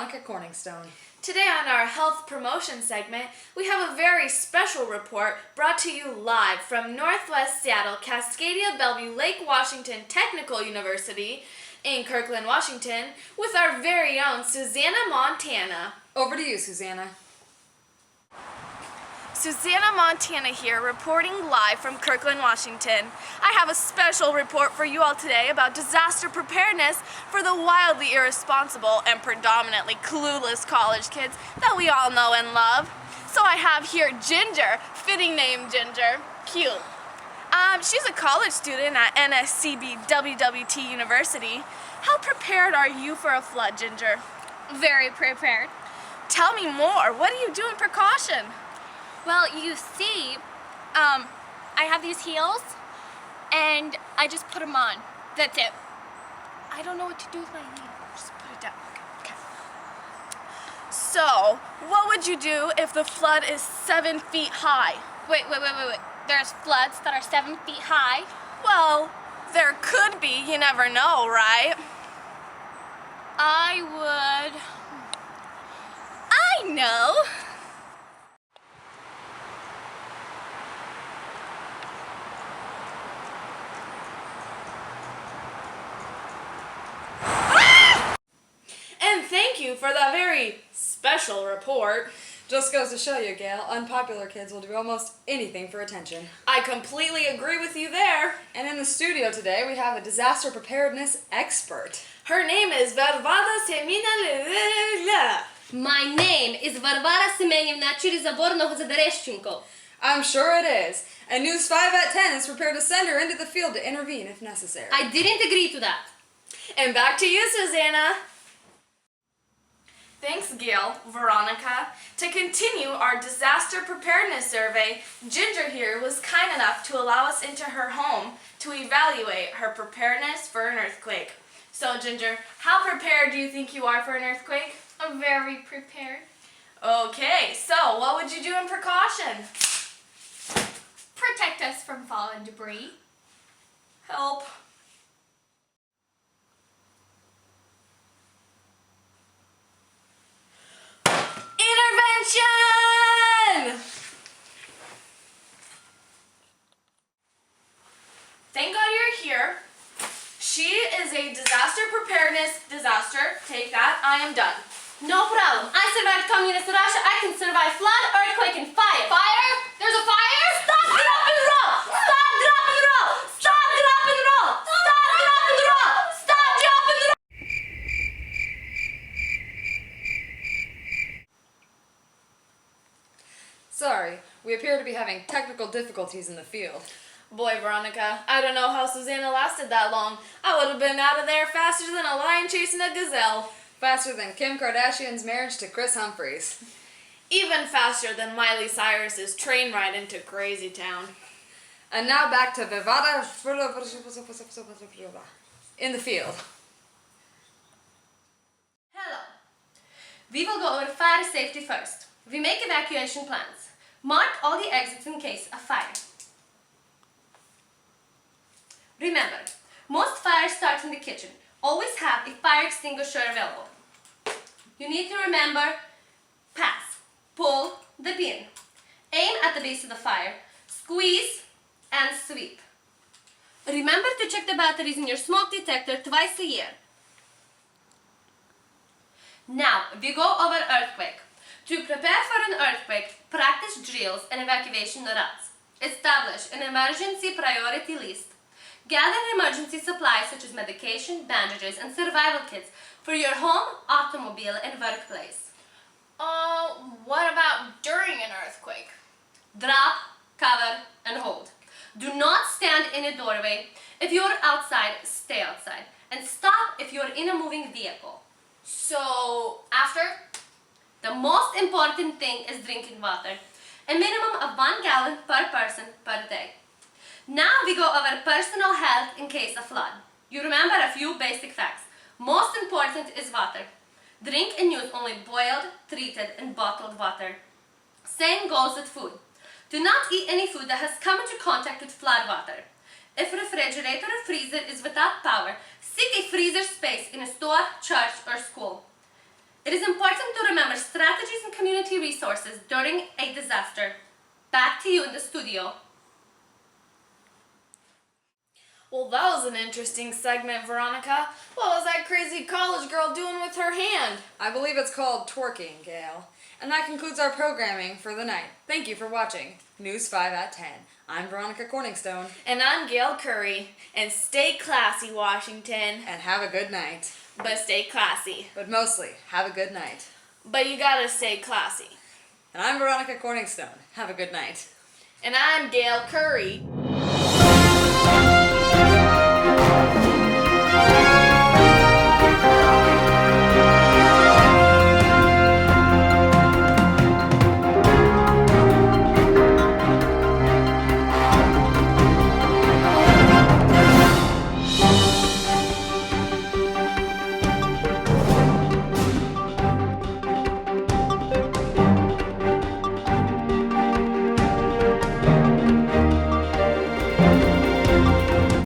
Veronica Corningstone. Today on our health promotion segment, we have a very special report brought to you live from Northwest Seattle, Cascadia Bellevue Lake Washington Technical University in Kirkland, Washington, with our very own Susanna Montana. Over to you, Susanna. Susanna Montana here, reporting live from Kirkland, Washington. I have a special report for you all today about disaster preparedness for the wildly irresponsible and predominantly clueless college kids that we all know and love. So I have here Ginger, fitting name Ginger, cute. She's a college student at NSCB WWT University. How prepared are you for a flood, Ginger? Very prepared. Tell me more. What do you do in precaution? Well, you see, I have these heels, and I just put them on. That's it. I don't know what to do with my knee. Just put it down. Okay. So, what would you do if the flood is 7 feet high? Wait. There's floods that are 7 feet high? Well, there could be. You never know, right? I know. And thank you for that very special report. Just goes to show you, Gail, unpopular kids will do almost anything for attention. I completely agree with you there. And in the studio today, we have a disaster preparedness expert. Her name is Varvara Semina. My name is Varvara Semenievna Chirizaborno. I'm sure it is. And News 5 at 10 is prepared to send her into the field to intervene if necessary. I didn't agree to that. And back to you, Susanna. Thanks, Gail, Veronica. To continue our disaster preparedness survey, Ginger here was kind enough to allow us into her home to evaluate her preparedness for an earthquake. So, Ginger, how prepared do you think you are for an earthquake? I'm very prepared. Okay, so what would you do in precaution? Protect us from fallen debris. Help. Intervention! Thank God you're here. She is a disaster preparedness disaster. Take that. I am done. No problem. I survived communist Russia. I can survive flood, earthquake, and fire. Fire? There's a fire? Stop, drop, and roll! Stop, drop, and roll! Stop, drop, and roll! Stop, drop, and roll! Stop, drop, and roll! Sorry, we appear to be having technical difficulties in the field. Boy, Veronica, I don't know how Susanna lasted that long. I would have been out of there faster than a lion chasing a gazelle. Faster than Kim Kardashian's marriage to Chris Humphries. Even faster than Miley Cyrus's train ride into Crazy Town. And now back to Vivada in the field. Hello. We will go over fire safety first. We make evacuation plans. Mark all the exits in case of fire. Remember, most fires start in the kitchen. Always have a fire extinguisher available. You need to remember, pass, pull the pin, aim at the base of the fire, squeeze and sweep. Remember to check the batteries in your smoke detector twice a year. Now, we go over earthquake. To prepare for an earthquake, practice drills and evacuation routes. Establish an emergency priority list. Gather emergency supplies such as medication, bandages, and survival kits for your home, automobile, and workplace. What about during an earthquake? Drop, cover, and hold. Do not stand in a doorway. If you're outside, stay outside. And stop if you're in a moving vehicle. So, after? The most important thing is drinking water. A minimum of 1 gallon per person per day. Now we go over personal health in case of flood. You remember a few basic facts. Most important is water. Drink and use only boiled, treated, and bottled water. Same goes with food. Do not eat any food that has come into contact with flood water. If a refrigerator or freezer is without power, seek a freezer space in a store, church, or school. It is important to remember strategies and community resources during a disaster. Back to you in the studio. Well, that was an interesting segment, Veronica. What was that crazy college girl doing with her hand? I believe it's called twerking, Gail. And that concludes our programming for the night. Thank you for watching News 5 at 10. I'm Veronica Corningstone. And I'm Gail Curry. And stay classy, Washington. And have a good night. But stay classy. But mostly, have a good night. But you gotta stay classy. And I'm Veronica Corningstone. Have a good night. And I'm Gail Curry.